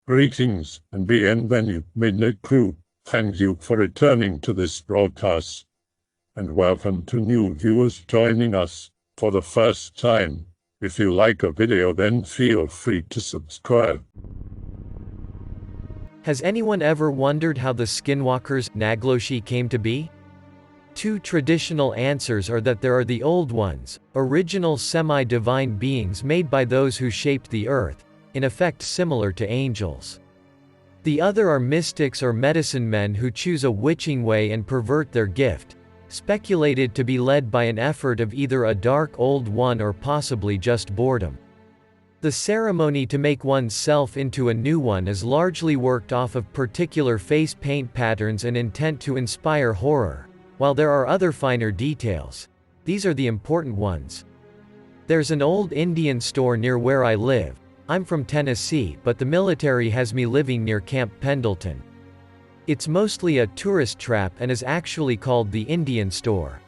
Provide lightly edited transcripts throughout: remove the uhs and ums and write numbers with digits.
Greetings and bienvenue, midnight crew. Thank you for returning to this broadcast, and welcome to new viewers joining us for the first time. If you like a video, then feel free to subscribe. Has anyone ever wondered how the skinwalkers, Nagloshi, came to be? Two traditional answers are that there are the old ones, original semi-divine beings made by those who shaped the earth, in effect similar to angels. The other are mystics or medicine men who choose a witching way and pervert their gift, speculated to be led by an effort of either a dark old one or possibly just boredom. The ceremony to make one's self into a new one is largely worked off of particular face paint patterns and intent to inspire horror, while there are other finer details. These are the important ones. There's an old Indian store near where I live. I'm from Tennessee, but the military has me living near Camp Pendleton. It's mostly a tourist trap and is actually called the Indian store.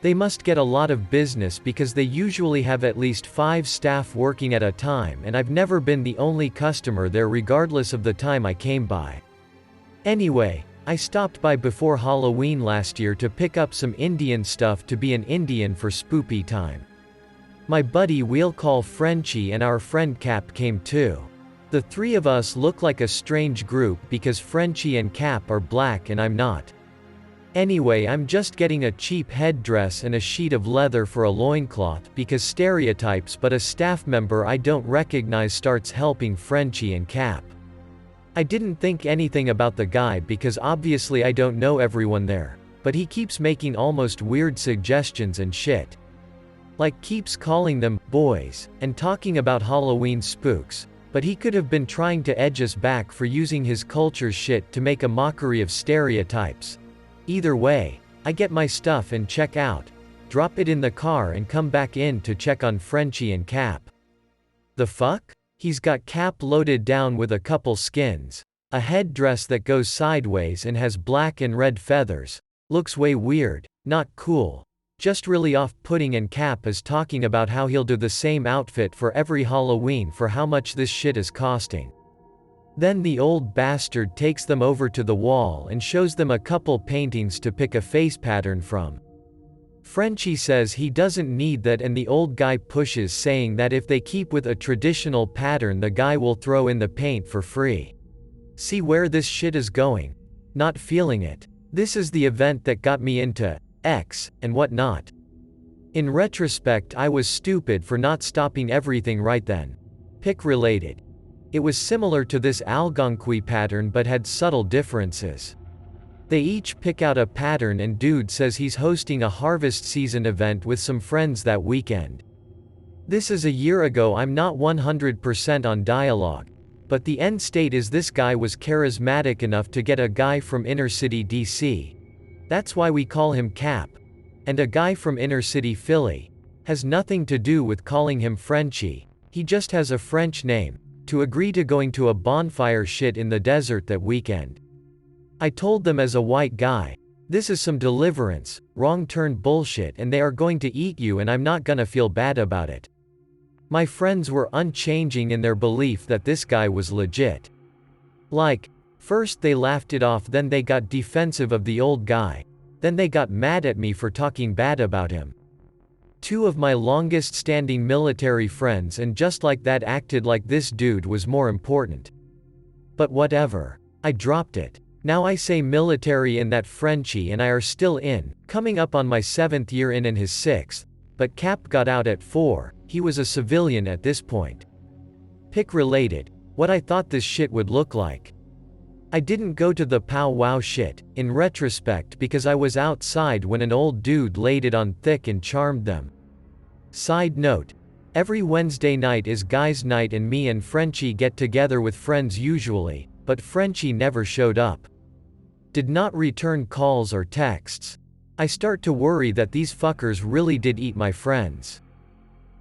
They must get a lot of business because they usually have at least 5 staff working at a time, and I've never been the only customer there regardless of the time I came by. Anyway, I stopped by before Halloween last year to pick up some Indian stuff to be an Indian for spoopy time. My buddy we'll call Frenchie and our friend Cap came too. The three of us look like a strange group because Frenchie and Cap are black and I'm not. Anyway, I'm just getting a cheap headdress and a sheet of leather for a loincloth because stereotypes, but a staff member I don't recognize starts helping Frenchie and Cap. I didn't think anything about the guy because obviously I don't know everyone there, but he keeps making almost weird suggestions and shit. Like keeps calling them boys and talking about Halloween spooks, but he could have been trying to edge us back for using his culture's shit to make a mockery of stereotypes. Either way, I get my stuff and check out, drop it in the car and come back in to check on Frenchie and Cap. The fuck? He's got Cap loaded down with a couple skins, a headdress that goes sideways and has black and red feathers, looks way weird, not cool. Just really off-putting, and Cap is talking about how he'll do the same outfit for every Halloween for how much this shit is costing. Then the old bastard takes them over to the wall and shows them a couple paintings to pick a face pattern from. Frenchie says he doesn't need that and the old guy pushes, saying that if they keep with a traditional pattern the guy will throw in the paint for free. See where this shit is going? Not feeling it. This is the event that got me into X and whatnot. In retrospect, I was stupid for not stopping everything right then. Pick related. It was similar to this Algonquin pattern but had subtle differences. They each pick out a pattern and dude says he's hosting a harvest season event with some friends that weekend. This is a year ago. I'm not 100% on dialogue, but the end state is this guy was charismatic enough to get a guy from inner city DC. That's why we call him Cap. And a guy from inner city Philly. Has nothing to do with calling him Frenchie, he just has a French name, to agree to going to a bonfire shit in the desert that weekend. I told them as a white guy, this is some deliverance, wrong turn bullshit and they are going to eat you and I'm not gonna feel bad about it. My friends were unchanging in their belief that this guy was legit. Like, first they laughed it off, then they got defensive of the old guy, then they got mad at me for talking bad about him. Two of my longest standing military friends and just like that acted like this dude was more important. But whatever. I dropped it. Now I say military in that Frenchie and I are still in, coming up on my 7th year in and his 6th, but Cap got out at 4, he was a civilian at this point. Pick related. What I thought this shit would look like. I didn't go to the powwow shit, in retrospect, because I was outside when an old dude laid it on thick and charmed them. Side note. Every Wednesday night is guys' night and me and Frenchie get together with friends usually, but Frenchie never showed up. Did not return calls or texts. I start to worry that these fuckers really did eat my friends.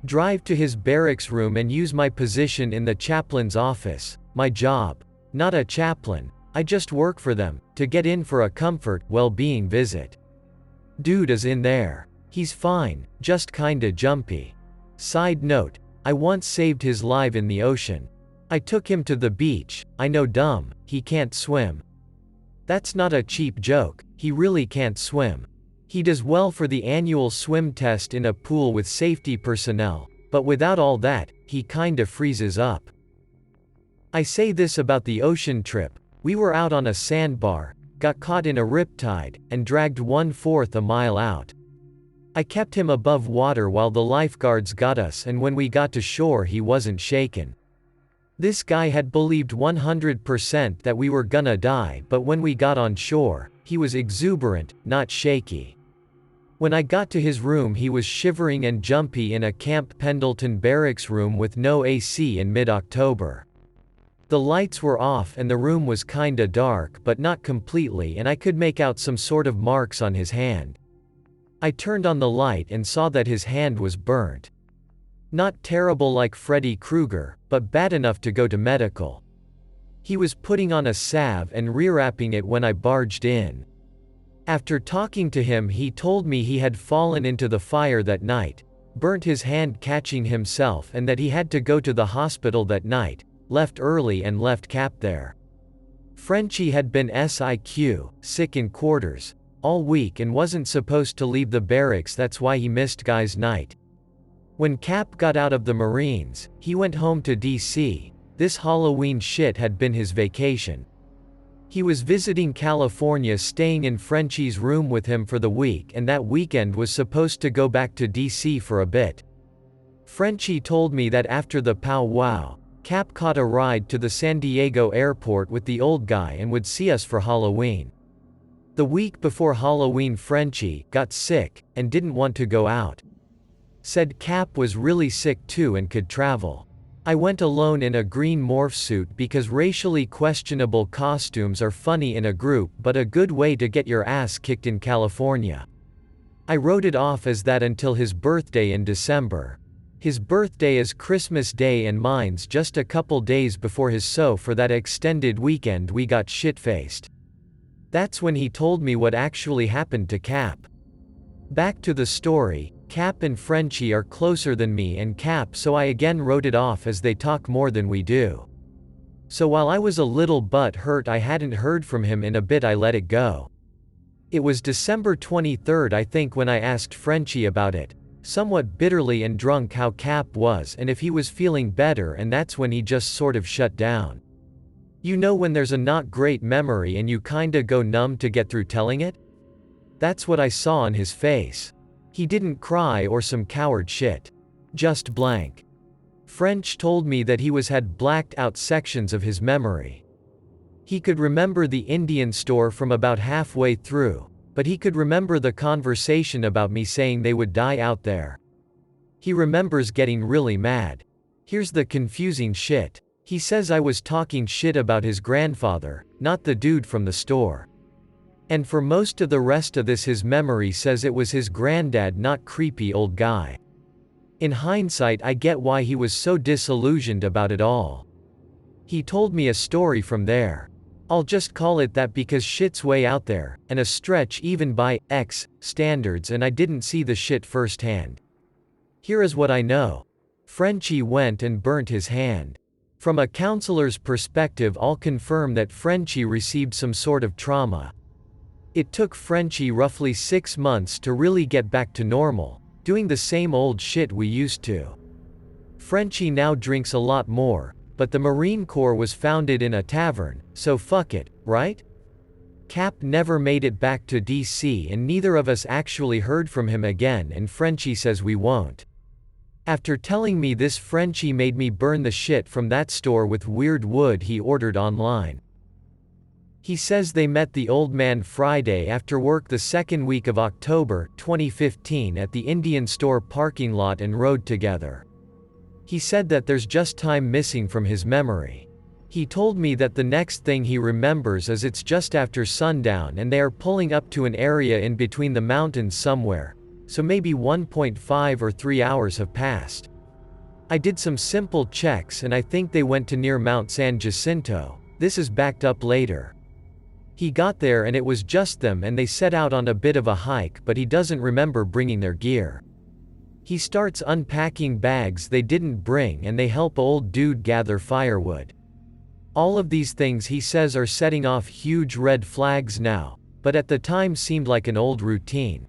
Drive to his barracks room and use my position in the chaplain's office, my job. Not a chaplain. I just work for them, to get in for a comfort, well-being visit. Dude is in there. He's fine, just kinda jumpy. Side note, I once saved his life in the ocean. I took him to the beach. I know, dumb, he can't swim. That's not a cheap joke, he really can't swim. He does well for the annual swim test in a pool with safety personnel, but without all that, he kinda freezes up. I say this about the ocean trip. We were out on a sandbar, got caught in a riptide, and dragged 1/4 a mile out. I kept him above water while the lifeguards got us, and when we got to shore he wasn't shaken. This guy had believed 100% that we were gonna die, but when we got on shore, he was exuberant, not shaky. When I got to his room he was shivering and jumpy in a Camp Pendleton barracks room with no AC in mid-October. The lights were off and the room was kinda dark, but not completely, and I could make out some sort of marks on his hand. I turned on the light and saw that his hand was burnt. Not terrible like Freddy Krueger, but bad enough to go to medical. He was putting on a salve and rewrapping it when I barged in. After talking to him, he told me he had fallen into the fire that night, burnt his hand catching himself, and that he had to go to the hospital that night, left early and left Cap there. Frenchie had been sick in quarters all week and wasn't supposed to leave the barracks, that's why he missed guys' night. When Cap got out of the Marines, he went home to DC. This Halloween shit had been his vacation. He was visiting California, staying in Frenchie's room with him for the week, and that weekend was supposed to go back to DC for a bit. Frenchie told me that after the powwow, Cap caught a ride to the San Diego airport with the old guy and would see us for Halloween. The week before Halloween, Frenchie got sick and didn't want to go out. Said Cap was really sick too and could travel. I went alone in a green morph suit because racially questionable costumes are funny in a group but a good way to get your ass kicked in California. I wrote it off as that until his birthday in December. His birthday is Christmas Day and mine's just a couple days before his, so for that extended weekend we got shit-faced. That's when he told me what actually happened to Cap. Back to the story, Cap and Frenchie are closer than me and Cap, so I again wrote it off as they talk more than we do. So while I was a little butt hurt I hadn't heard from him in a bit, I let it go. It was December 23rd I think when I asked Frenchie about it, somewhat bitterly and drunk, how Cap was and if he was feeling better, and that's when he just sort of shut down. You know when there's a not great memory and you kinda go numb to get through telling it? That's what I saw on his face. He didn't cry or some coward shit. Just blank. French told me that he had blacked out sections of his memory. He could remember the Indian store from about halfway through, but he could remember the conversation about me saying they would die out there. He remembers getting really mad. Here's the confusing shit. He says I was talking shit about his grandfather, not the dude from the store. And for most of the rest of this his memory says it was his granddad, not creepy old guy. In hindsight I get why he was so disillusioned about it all. He told me a story from there. I'll just call it that because shit's way out there, and a stretch even by standards, and I didn't see the shit firsthand. Here is what I know. Frenchie went and burnt his hand. From a counselor's perspective I'll confirm that Frenchie received some sort of trauma. It took Frenchie roughly 6 months to really get back to normal, doing the same old shit we used to. Frenchie now drinks a lot more, but the Marine Corps was founded in a tavern, so fuck it, right? Cap never made it back to DC and neither of us actually heard from him again, and Frenchie says we won't. After telling me this, Frenchie made me burn the shit from that store with weird wood he ordered online. He says they met the old man Friday after work the second week of October 2015 at the Indian store parking lot and rode together. He said that there's just time missing from his memory. He told me that the next thing he remembers is it's just after sundown and they are pulling up to an area in between the mountains somewhere, so maybe 1.5 or 3 hours have passed. I did some simple checks and I think they went to near Mount San Jacinto. This is backed up later. He got there and it was just them and they set out on a bit of a hike, but he doesn't remember bringing their gear. He starts unpacking bags they didn't bring and they help old dude gather firewood. All of these things he says are setting off huge red flags now, but at the time seemed like an old routine.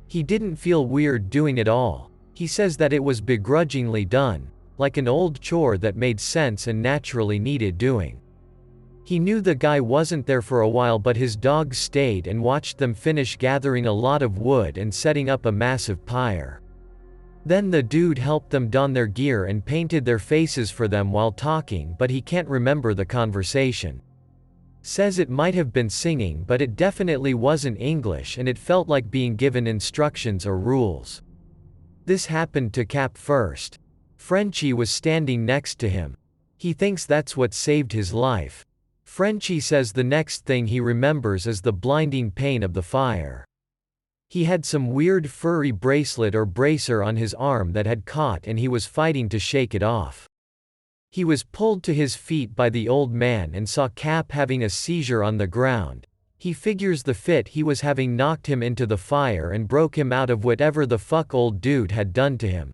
He didn't feel weird doing it all. He says that it was begrudgingly done, like an old chore that made sense and naturally needed doing. He knew the guy wasn't there for a while, but his dog stayed and watched them finish gathering a lot of wood and setting up a massive pyre. Then the dude helped them don their gear and painted their faces for them while talking, but he can't remember the conversation. Says it might have been singing, but it definitely wasn't English and it felt like being given instructions or rules. This happened to Cap first. Frenchie was standing next to him. He thinks that's what saved his life. Frenchie says the next thing he remembers is the blinding pain of the fire. He had some weird furry bracelet or bracer on his arm that had caught and he was fighting to shake it off. He was pulled to his feet by the old man and saw Cap having a seizure on the ground. He figures the fit he was having knocked him into the fire and broke him out of whatever the fuck old dude had done to him.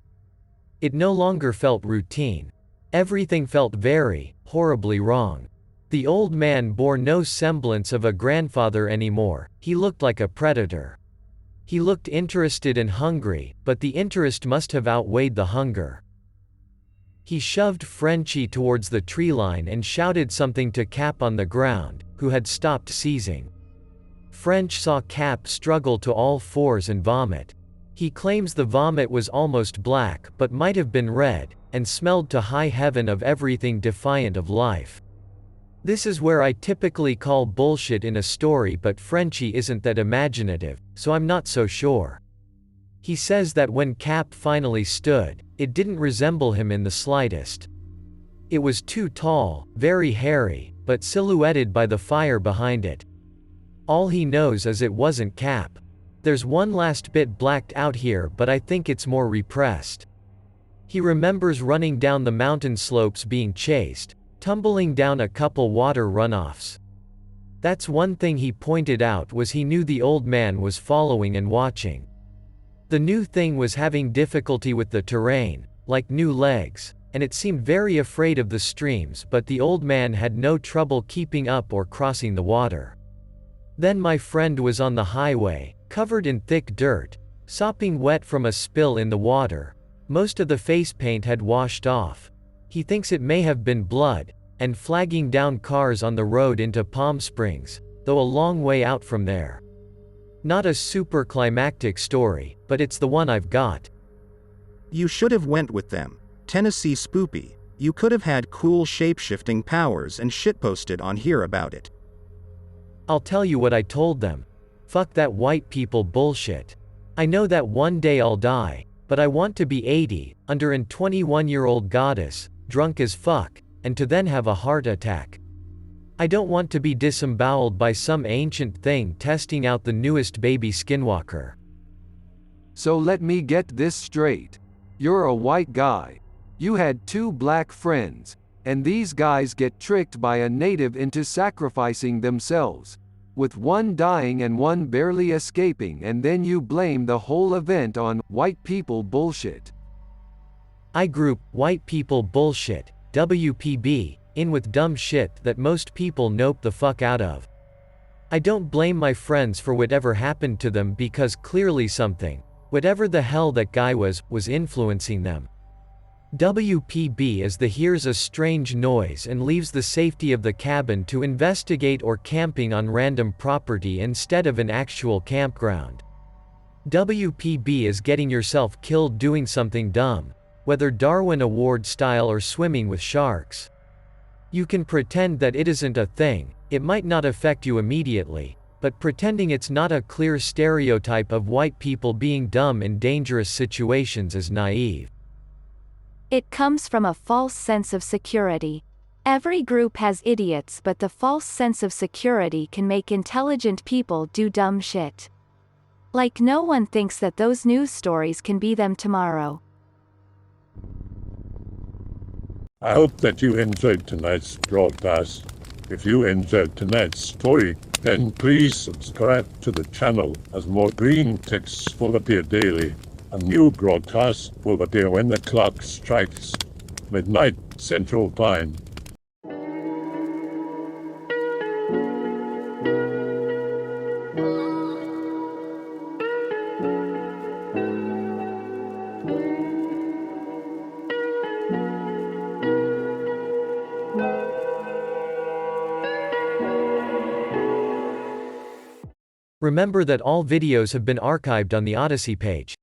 It no longer felt routine. Everything felt very, horribly wrong. The old man bore no semblance of a grandfather anymore. He looked like a predator. He looked interested and hungry, but the interest must have outweighed the hunger. He shoved Frenchie towards the tree line and shouted something to Cap on the ground, who had stopped seizing. French saw Cap struggle to all fours and vomit. He claims the vomit was almost black but might have been red, and smelled to high heaven of everything defiant of life. This is where I typically call bullshit in a story, but Frenchie isn't that imaginative, so I'm not so sure. He says that when Cap finally stood, it didn't resemble him in the slightest. It was too tall, very hairy, but silhouetted by the fire behind it. All he knows is it wasn't Cap. There's one last bit blacked out here, but I think it's more repressed. He remembers running down the mountain slopes being chased, tumbling down a couple water runoffs. That's one thing he pointed out, was he knew the old man was following and watching. The new thing was having difficulty with the terrain, like new legs, and it seemed very afraid of the streams, but the old man had no trouble keeping up or crossing the water. Then my friend was on the highway, covered in thick dirt, sopping wet from a spill in the water. Most of the face paint had washed off. He thinks it may have been blood, and flagging down cars on the road into Palm Springs, though a long way out from there. Not a super climactic story, but it's the one I've got. You should have went with them. Tennessee spoopy. You could have had cool shape-shifting powers and shitposted on here about it. I'll tell you what I told them. Fuck that white people bullshit. I know that one day I'll die, but I want to be 80, under an 21-year-old goddess, drunk as fuck, and to then have a heart attack. I don't want to be disemboweled by some ancient thing testing out the newest baby skinwalker. So let me get this straight. You're a white guy. You had 2 black friends, and these guys get tricked by a native into sacrificing themselves, with one dying and one barely escaping, and then you blame the whole event on white people bullshit. I group white people bullshit, WPB, in with dumb shit that most people nope the fuck out of. I don't blame my friends for whatever happened to them, because clearly something, whatever the hell that guy was influencing them. WPB is the hears a strange noise and leaves the safety of the cabin to investigate, or camping on random property instead of an actual campground. WPB is getting yourself killed doing something dumb, whether Darwin Award style or swimming with sharks. You can pretend that it isn't a thing, it might not affect you immediately, but pretending it's not a clear stereotype of white people being dumb in dangerous situations is naive. It comes from a false sense of security. Every group has idiots, but the false sense of security can make intelligent people do dumb shit. Like no one thinks that those news stories can be them tomorrow. I hope that you enjoyed tonight's broadcast. If you enjoyed tonight's story, then please subscribe to the channel, as more green texts will appear daily. A new broadcast will appear when the clock strikes midnight Central Time. Remember that all videos have been archived on the Odyssey page.